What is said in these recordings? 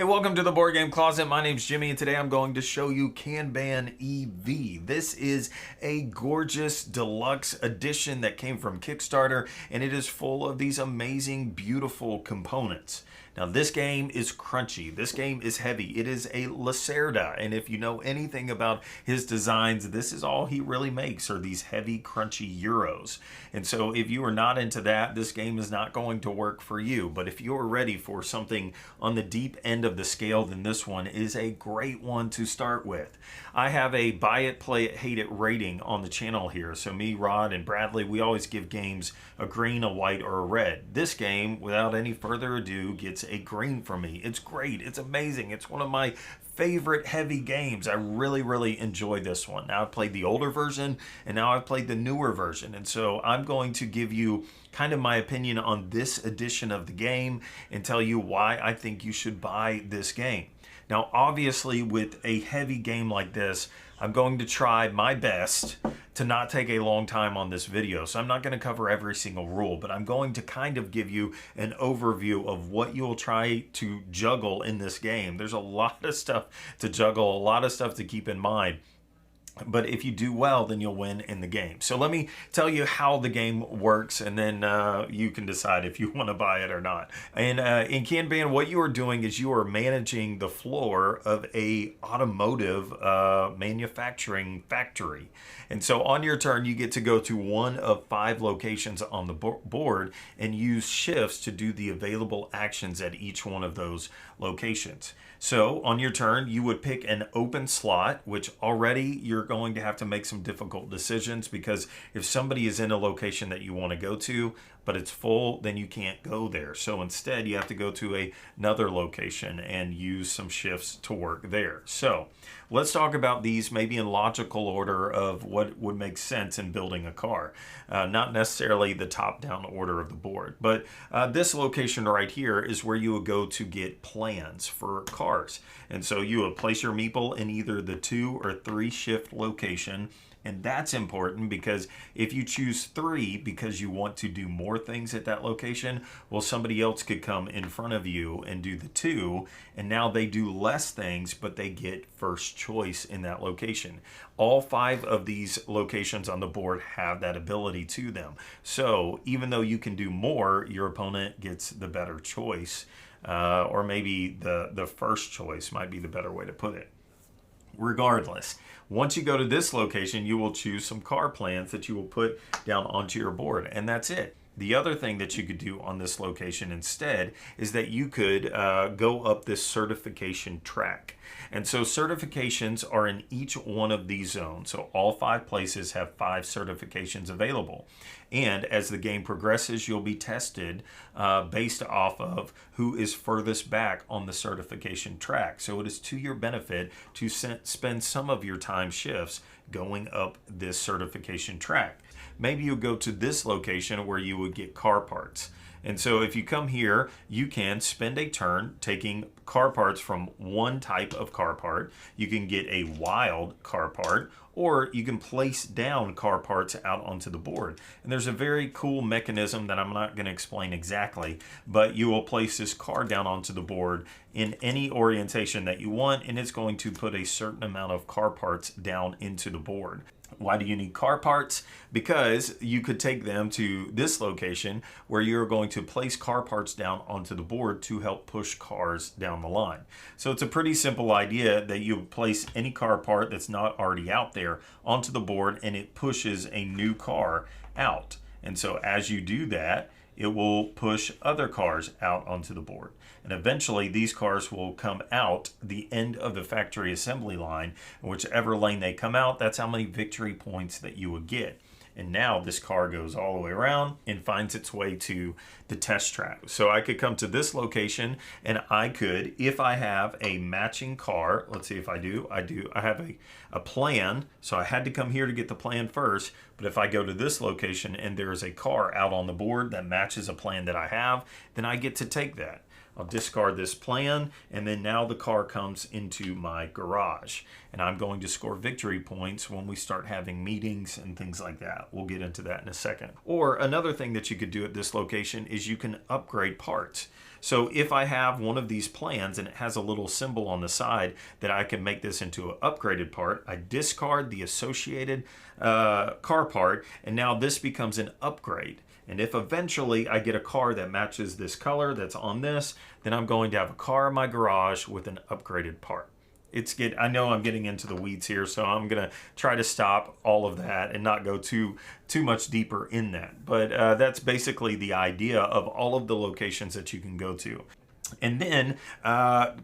Hey, welcome to the Board Game Closet. My name's Jimmy, and today I'm going to show you Kanban EV. This is a gorgeous deluxe edition that came from Kickstarter, and it is full of these amazing, beautiful components. Now, this game is crunchy. This game is heavy. It is a Lacerda, and if you know anything about his designs, this is all he really makes are these heavy, crunchy Euros. And so if you are not into that, this game is not going to work for you. But if you're ready for something on the deep end of the scale, then this one is a great one to start with. I have a buy it, play it, hate it rating on the channel here. So me, Rod, and Bradley, we always give games a green, a white, or a red. This game, without any further ado, gets a green from me. It's great. It's amazing. It's one of my favorite heavy games. I really enjoy this one. Now I've played the older version and now I've played the newer version, and so I'm going to give you kind of my opinion on this edition of the game and tell you why I think you should buy this game. Now obviously with a heavy game like this, I'm going to try my best to not take a long time on this video. So I'm not going to cover every single rule, but I'm going to kind of give you an overview of what you'll try to juggle in this game. There's a lot of stuff to juggle, a lot of stuff to keep in mind. But if you do well, then you'll win in the game. So let me tell you how the game works, and then you can decide if you want to buy it or not. And in Kanban, what you are doing is you are managing the floor of a automotive manufacturing factory. And so on your turn, you get to go to one of 5 locations on the board and use shifts to do the available actions at each one of those locations. So on your turn, you would pick an open slot, which already you're going to have to make some difficult decisions, because if somebody is in a location that you want to go to, but it's full, then you can't go there. So instead, you have to go to another location and use some shifts to work there. So let's talk about these maybe in logical order of what would make sense in building a car. Not necessarily the top-down order of the board, but this location right here is where you would go to get plans for cars. And so you would place your meeple in either the 2 or 3 shift location. And that's important because if you choose 3 because you want to do more things at that location, well, somebody else could come in front of you and do the 2, and now they do less things, but they get first choice in that location. All 5 of these locations on the board have that ability to them. So even though you can do more, your opponent gets the better choice, or maybe the first choice might be the better way to put it. Regardless, once you go to this location, you will choose some car plans that you will put down onto your board, and that's it. The other thing that you could do on this location instead is that you could go up this certification track. And so certifications are in each one of these zones. So all 5 places have 5 certifications available. And as the game progresses, you'll be tested based off of who is furthest back on the certification track. So it is to your benefit to spend some of your time shifts going up this certification track. Maybe you'll go to this location where you would get car parts. And so if you come here, you can spend a turn taking car parts from one type of car part. You can get a wild car part, or you can place down car parts out onto the board. And there's a very cool mechanism that I'm not going to explain exactly, but you will place this car down onto the board in any orientation that you want, and it's going to put a certain amount of car parts down into the board. Why do you need car parts? Because you could take them to this location where you're going to place car parts down onto the board to help push cars down the line. So it's a pretty simple idea that you place any car part that's not already out there onto the board, and it pushes a new car out. And so as you do that, it will push other cars out onto the board. And eventually these cars will come out the end of the factory assembly line. And whichever lane they come out, that's how many victory points that you would get. And now this car goes all the way around and finds its way to the test track. So I could come to this location and I could, if I have a matching car, let's see if I do, I have a plan. So I had to come here to get the plan first. But if I go to this location and there is a car out on the board that matches a plan that I have, then I get to take that. I'll discard this plan, and then now the car comes into my garage. And I'm going to score victory points when we start having meetings and things like that. We'll get into that in a second. Or another thing that you could do at this location is you can upgrade parts. So if I have one of these plans and it has a little symbol on the side that I can make this into an upgraded part, I discard the associated car part, and now this becomes an upgrade. And if eventually I get a car that matches this color that's on this, then I'm going to have a car in my garage with an upgraded part. I know I'm getting into the weeds here, so I'm gonna try to stop all of that and not go too much deeper in that. But that's basically the idea of all of the locations that you can go to. And then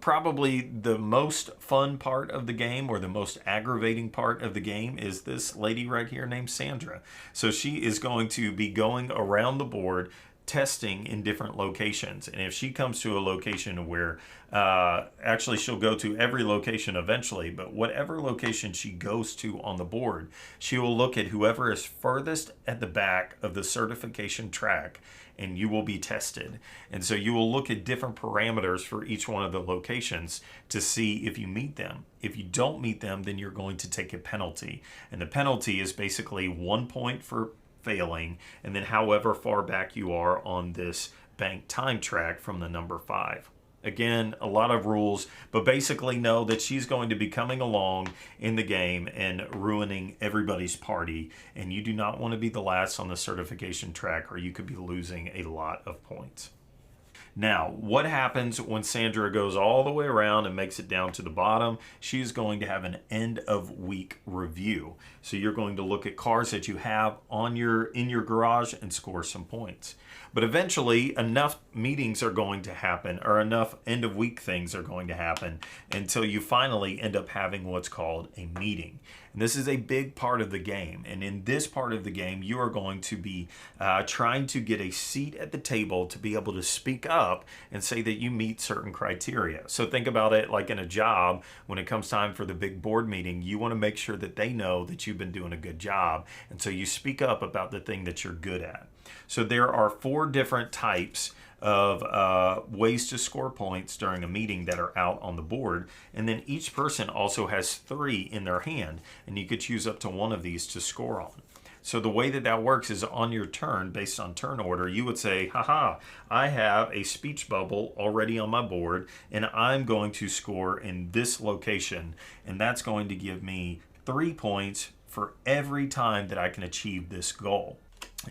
probably the most fun part of the game, or the most aggravating part of the game, is this lady right here named Sandra. So she is going to be going around the board testing in different locations. And if she comes to a location where actually she'll go to every location eventually, but whatever location she goes to on the board, she will look at whoever is furthest at the back of the certification track, and you will be tested. And so you will look at different parameters for each one of the locations to see if you meet them. If you don't meet them, then you're going to take a penalty. And the penalty is basically 1 point for failing, and then however far back you are on this bank time track from the number 5. Again, a lot of rules, but basically know that she's going to be coming along in the game and ruining everybody's party, and you do not want to be the last on the certification track, or you could be losing a lot of points. Now, what happens when Sandra goes all the way around and makes it down to the bottom? She's going to have an end of week review. So you're going to look at cars that you have in your garage and score some points. But eventually enough meetings are going to happen, or enough end of week things are going to happen, until you finally end up having what's called a meeting. And this is a big part of the game. And in this part of the game, you are going to be trying to get a seat at the table to be able to speak up and say that you meet certain criteria. So think about it like in a job. When it comes time for the big board meeting, you want to make sure that they know that you've been doing a good job. And so you speak up about the thing that you're good at. So there are 4 different types of ways to score points during a meeting that are out on the board, and then each person also has 3 in their hand, and you could choose up to 1 of these to score on. So the way that that works is on your turn, based on turn order, you would say, haha, I have a speech bubble already on my board, and I'm going to score in this location, and that's going to give me 3 points for every time that I can achieve this goal.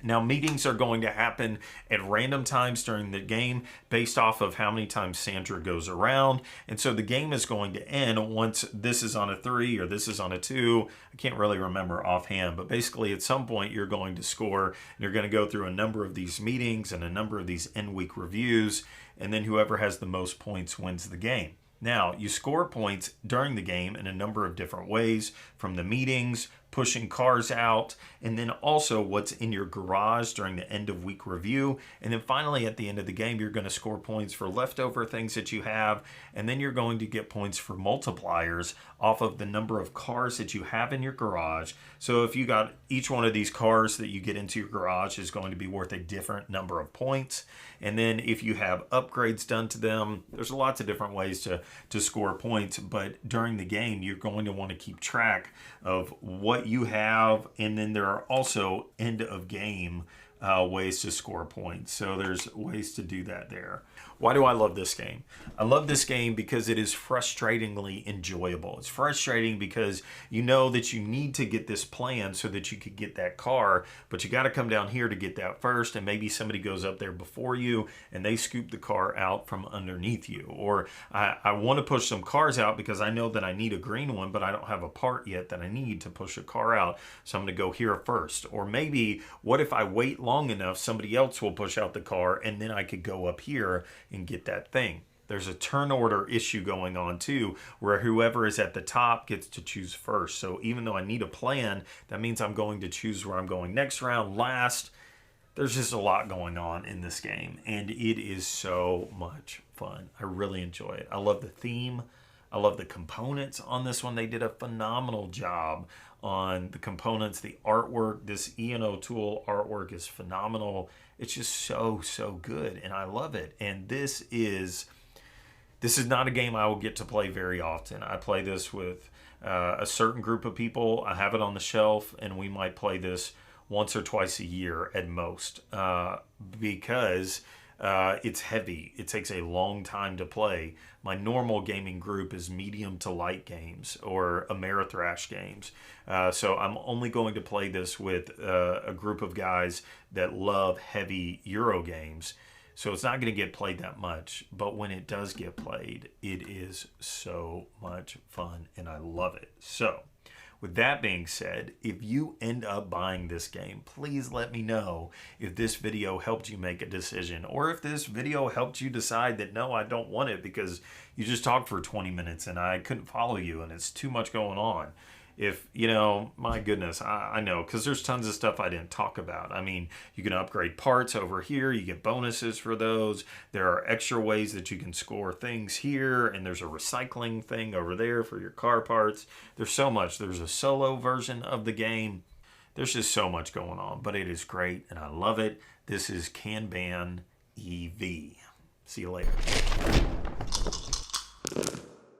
Now, meetings are going to happen at random times during the game based off of how many times Sandra goes around. And so the game is going to end once this is on a 3 or this is on a 2. I can't really remember offhand, but basically at some point you're going to score. And you're going to go through a number of these meetings and a number of these end week reviews. And then whoever has the most points wins the game. Now, you score points during the game in a number of different ways, from the meetings, pushing cars out, and then also what's in your garage during the end of week review. And then finally, at the end of the game, you're going to score points for leftover things that you have, and then you're going to get points for multipliers off of the number of cars that you have in your garage. So if you got each one of these cars that you get into your garage is going to be worth a different number of points. And then if you have upgrades done to them, there's lots of different ways to score points, but during the game, you're going to want to keep track of what you have, and then there are also end of game ways to score points. So there's ways to do that there. Why do I love this game? I love this game because it is frustratingly enjoyable. It's frustrating because you know that you need to get this plan so that you could get that car, but you got to come down here to get that first, and maybe somebody goes up there before you and they scoop the car out from underneath you. Or I want to push some cars out because I know that I need a green one, but I don't have a part yet that I need to push a car out, so I'm going to go here first. Or maybe, what if I wait long enough, somebody else will push out the car, and then I could go up here and get that thing. There's a turn order issue going on too, where whoever is at the top gets to choose first. So even though I need a plan, that means I'm going to choose where I'm going next round, last. There's just a lot going on in this game, and it is so much fun. I really enjoy it. I love the theme I love the components on this one. They did a phenomenal job on the components, the artwork. This Ian O'Toole artwork is phenomenal. It's just so good, and I love it. And this is not a game I will get to play very often. I play this with a certain group of people. I have it on the shelf, and we might play this once or twice a year at most, because it's heavy. It takes a long time to play. My normal gaming group is medium to light games or Ameritrash games. So I'm only going to play this with a group of guys that love heavy Euro games. So it's not going to get played that much, but when it does get played, it is so much fun, and I love it. So with that being said, if you end up buying this game, please let me know if this video helped you make a decision, or if this video helped you decide that, no, I don't want it because you just talked for 20 minutes and I couldn't follow you and it's too much going on. If, my goodness, I know, because there's tons of stuff I didn't talk about. I mean, you can upgrade parts over here. You get bonuses for those. There are extra ways that you can score things here, and there's a recycling thing over there for your car parts. There's so much. There's a solo version of the game. There's just so much going on, but it is great, and I love it. This is Kanban EV. See you later.